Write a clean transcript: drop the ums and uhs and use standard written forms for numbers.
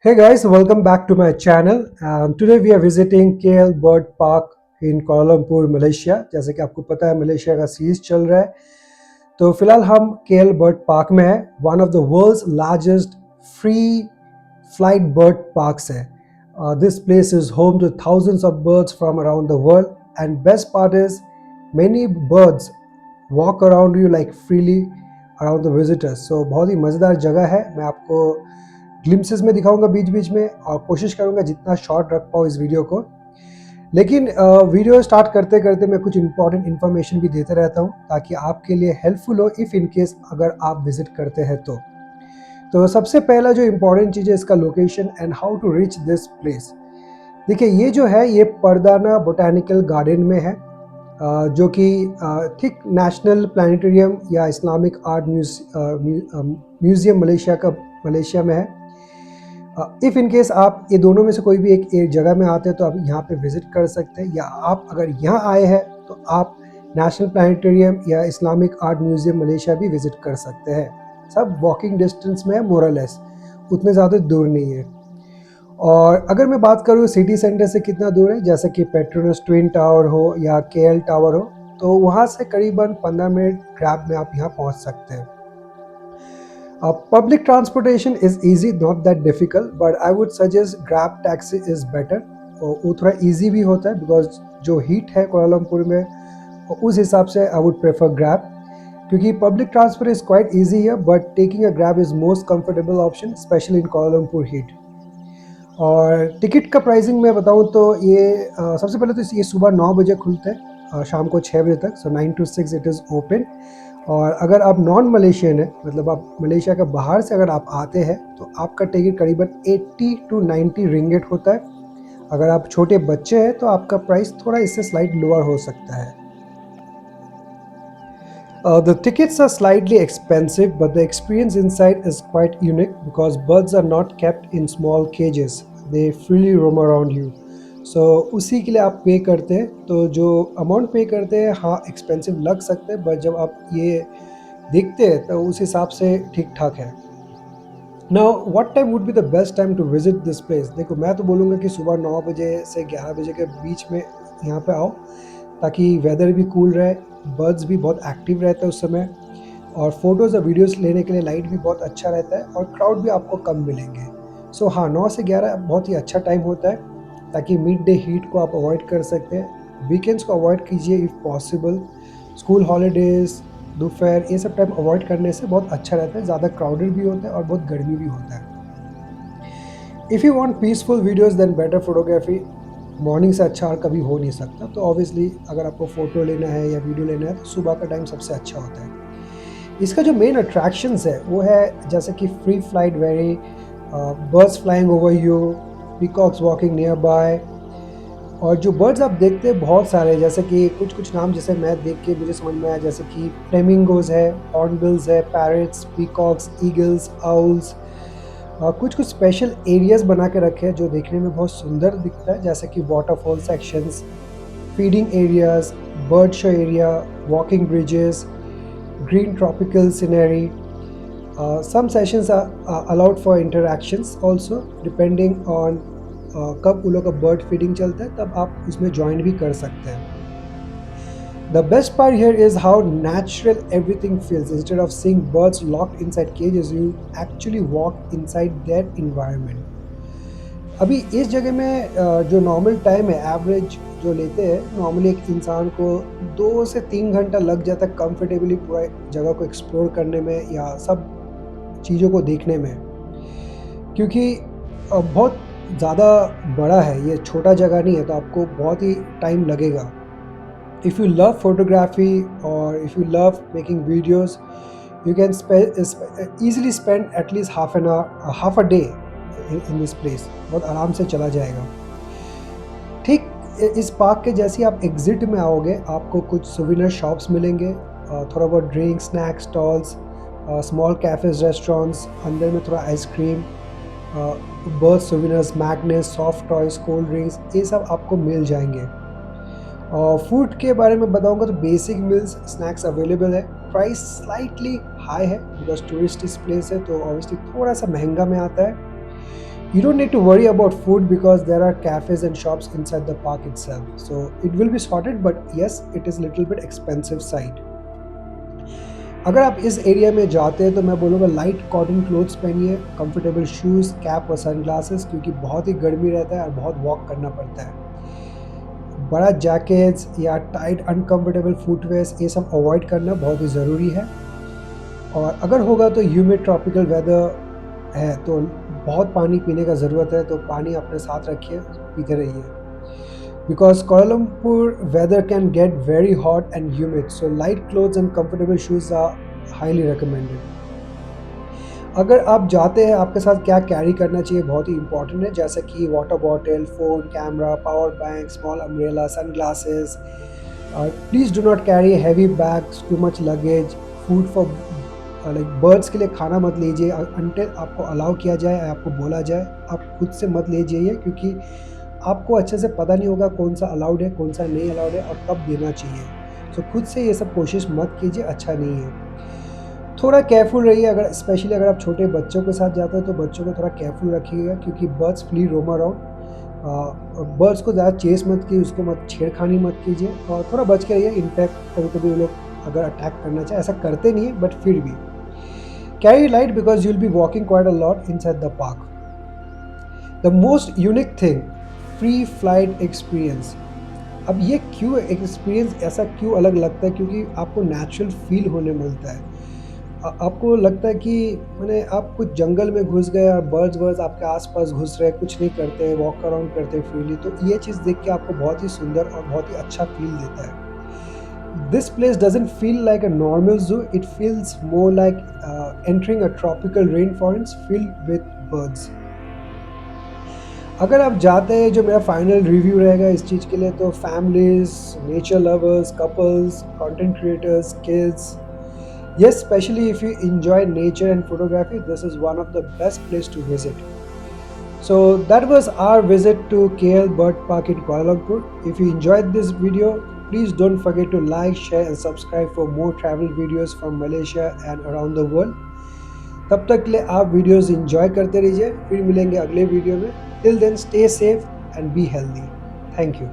Hey guys, welcome back to my channel. Today we are visiting KL Bird Park in Kuala Lumpur, Malaysia. जैसे कि आपको पता है Malaysia का series चल रहा है, तो फिलहाल हम KL Bird Park में हैं. One of the world's largest free flight bird parks है. This place is home to thousands of birds from around the world, and best part is many birds walk around you like freely around the visitors. So बहुत ही मज़ेदार जगह है. मैं आपको glimpses में दिखाऊंगा बीच बीच में और कोशिश करूंगा जितना शॉर्ट रख पाऊँ इस वीडियो को. लेकिन वीडियो स्टार्ट करते करते मैं कुछ इंपॉर्टेंट इन्फॉर्मेशन भी देते रहता हूँ ताकि आपके लिए हेल्पफुल हो इफ़ इन केस अगर आप विजिट करते हैं तो सबसे पहला जो इम्पोर्टेंट चीज़ है इसका location and how to reach this place. देखिए ये जो है ये परदाना बोटानिकल गार्डन में है, जो कि ठीक नेशनल प्लानिटेरियम या इस्लामिक आर्ट म्यूज़ियम मलेशिया में है. इफ़ इन केस आप ये दोनों में से कोई भी एक जगह में आते हैं तो आप यहाँ पे विज़िट कर सकते हैं, या आप अगर यहाँ आए हैं तो आप नेशनल प्लानिटेरियम या इस्लामिक आर्ट म्यूज़ियम मलेशिया भी विज़िट कर सकते हैं. सब वॉकिंग डिस्टेंस में है, मोरलेस उतने ज़्यादा दूर नहीं है. और अगर मैं बात करूँ सिटी सेंटर से कितना दूर है, जैसे कि पेट्रोनस ट्विन टावर हो या KL टावर हो, तो वहाँ से करीबन 15 मिनट ग्रैब में आप यहाँ पहुँच सकते हैं. Public transportation is easy, not that difficult, but I would suggest Grab taxi is better. वो थोड़ा easy भी होता है because जो heat है कोलालमपुर में उस हिसाब से I would prefer Grab, क्योंकि public transport is quite easy here, but taking a Grab is most comfortable option, especially in Kuala Lumpur heat. और टिकट का प्राइसिंग मैं बताऊं तो ये सबसे पहले तो ये सुबह 9 बजे खुलते हैं, शाम को 6 बजे तक, सो 9 to 6 इट इज़ ओपन. और अगर आप नॉन मलेशियन है, मतलब आप मलेशिया के बाहर से अगर आप आते हैं तो आपका टिकट करीबन 80 to 90 रिंगिट होता है. अगर आप छोटे बच्चे हैं तो आपका प्राइस थोड़ा इससे स्लाइड लोअर हो सकता है. The tickets are slightly expensive, but the experience inside is quite unique because birds are not kept in small cages. They freely roam around you. So उसी के लिए आप पे करते हैं, तो जो अमाउंट पे करते हैं हाँ एक्सपेंसिव लग सकते हैं, बट जब आप ये देखते हैं तो उस हिसाब से ठीक ठाक है. Now what time would be the best time to visit this place. देखो मैं तो बोलूँगा कि सुबह 9 बजे से 11 बजे के बीच में यहाँ पे आओ, ताकि वेदर भी कूल रहे, बर्ड्स भी बहुत एक्टिव रहते हैं उस समय, और फोटोज़ और वीडियोस लेने के लिए लाइट भी बहुत अच्छा रहता है और क्राउड भी आपको कम मिलेंगे. सो हाँ, 9 से 11 बहुत ही अच्छा टाइम होता है ताकि मिड डे हीट को आप अवॉइड कर सकते हैं. वीकेंड्स को अवॉइड कीजिए इफ़ पॉसिबल. स्कूल हॉलीडेज़, दोपहर, ये सब टाइम अवॉइड करने से बहुत अच्छा रहता है. ज़्यादा क्राउडेड भी होता है और बहुत गर्मी भी होता है. If you want peaceful videos then better photography. Morning से अच्छा और कभी हो नहीं सकता, तो ऑब्वियसली अगर आपको फ़ोटो लेना है या वीडियो लेना है तो सुबह का टाइम सबसे अच्छा होता है. इसका जो मेन अट्रैक्शंस है वो है जैसे कि free flight very, birds flying over you, peacocks walking near by. और जो बर्ड्स आप देखते हैं बहुत सारे, जैसे कि कुछ कुछ नाम जैसे मैं देख के मुझे समझ में आया, जैसे कि फ्लेमिंगोज है, हॉर्नबिल्स है, पैरट्स, पीकॉक्स, ईगल्स, आउल्स. कुछ कुछ स्पेशल एरियाज़ बना के रखे हैं जो देखने में बहुत सुंदर दिखता है, जैसे कि waterfall sections, feeding areas, bird show area, walking bridges, green tropical scenery. Some sessions are allowed for interactions also, depending on कब उन लोग का बर्ड फीडिंग चलता है तब आप उसमें ज्वाइन भी कर सकते हैं. The best part here is how natural everything feels. Instead of seeing birds locked inside cages, you actually walk inside their environment. अभी इस जगह में जो नॉर्मल टाइम है, एवरेज जो लेते हैं, नॉर्मली एक इंसान को 2 से 3 घंटा लग जाता है कंफर्टेबली पूरा जगह को एक्सप्लोर करने में या सब चीज़ों को देखने में, क्योंकि बहुत ज़्यादा बड़ा है, ये छोटा जगह नहीं है, तो आपको बहुत ही टाइम लगेगा. इफ़ यू लव फोटोग्राफी और if you love making videos, you can easily spend at least half a day in this place. बहुत आराम से चला जाएगा. ठीक इस पार्क के जैसे आप एग्ज़िट में आओगे आपको कुछ सोविनियर शॉप्स मिलेंगे, थोड़ा बहुत drink, snack stalls, small cafes, restaurants, अंदर में थोड़ा ice cream, bird souvenirs, magnets, soft toys, cold drinks, ये सब आपको मिल जाएंगे. और फूड के बारे में बताऊंगा तो बेसिक मील्स, स्नैक्स अवेलेबल है. प्राइस स्लाइटली हाई है बिकॉज टूरिस्ट प्लेस है, तो ऑब्वियसली थोड़ा सा महंगा में आता है. You don't need to worry about food because there are cafes and shops inside the park itself. So it will be sorted, but yes, it is little bit expensive side. अगर आप इस area में जाते हैं तो मैं बोलूँगा light cotton clothes पहनिए, कंफर्टेबल शूज़, कैप और सनग्लासेस, क्योंकि बहुत ही गर्मी रहता है और बहुत वॉक करना पड़ता है। बड़ा जैकेट्स या टाइट अनकंफर्टेबल फुटवेयर्स ये सब अवॉइड करना बहुत ही ज़रूरी है। और अगर होगा तो ह्यूमिड ट्रॉपिकल वेदर है तो बहुत पानी पीने का ज़रूरत है, तो पानी अपने साथ रखिए, पीते रहिए। Because Kuala Lumpur weather can get very hot and humid, so light clothes and comfortable shoes are highly recommended. अगर आप जाते हैं आपके साथ क्या कैरी करना चाहिए बहुत ही इंपॉर्टेंट है, जैसे कि water bottle, phone, camera, power bank, small umbrella, sunglasses. Please do not carry heavy bags, too much luggage, food for like birds के लिए खाना मत लीजिए अनटिल आपको अलाउ किया जाए, आपको बोला जाए। आप खुद से मत ले जाइए, क्योंकि आपको अच्छे से पता नहीं होगा कौन सा अलाउड है, कौन सा नहीं अलाउड है और कब देना चाहिए। सो खुद से ये सब कोशिश मत कीजिए, अच्छा नहीं है। थोड़ा केयरफुल रहिए, अगर स्पेशली अगर आप छोटे बच्चों के साथ जाते हो तो बच्चों को थोड़ा केयरफुल रखिएगा, क्योंकि birds freely roam around. Birds को ज़्यादा चेस मत कीजिए, उसको मत छेड़खानी मत कीजिए और थोड़ा बच के रहिए। इनफैक्ट कभी-कभी वो लोग अगर अटैक करना चाहे, ऐसा करते नहीं है बट फिर भी। Carry light because you will be walking quite a lot inside the park. The most unique thing, free flight experience. अब ये क्यों एक्सपीरियंस ऐसा क्यों अलग लगता है, क्योंकि आपको नेचुरल फील होने मिलता है। आपको लगता है कि माने आप कुछ जंगल में घुस गए और बर्ड्स आपके आस-पास घुस रहे हैं, कुछ नहीं करते, वॉक अराउंड करते हैं फ्रीली, तो ये चीज़ देख के आपको बहुत ही सुंदर और बहुत ही अच्छा फ़ील देता है। This place doesn't feel like a normal zoo, it feels more like entering a tropical rainforest filled with birds. अगर आप जाते हैं, जो मेरा फाइनल रिव्यू रहेगा इस चीज़ के लिए, तो families, nature lovers, couples, content creators, kids, yes, especially if you enjoy nature and photography, this is one of the best place to visit. So that was our visit to KL Bird Park in Kuala Lumpur. If you enjoyed this video, please don't forget to like, share and subscribe for more travel videos from Malaysia and around the world. तब तक के लिए आप videos enjoy करते रहिए, फिर मिलेंगे अगले वीडियो में। Till then stay safe and be healthy. Thank you.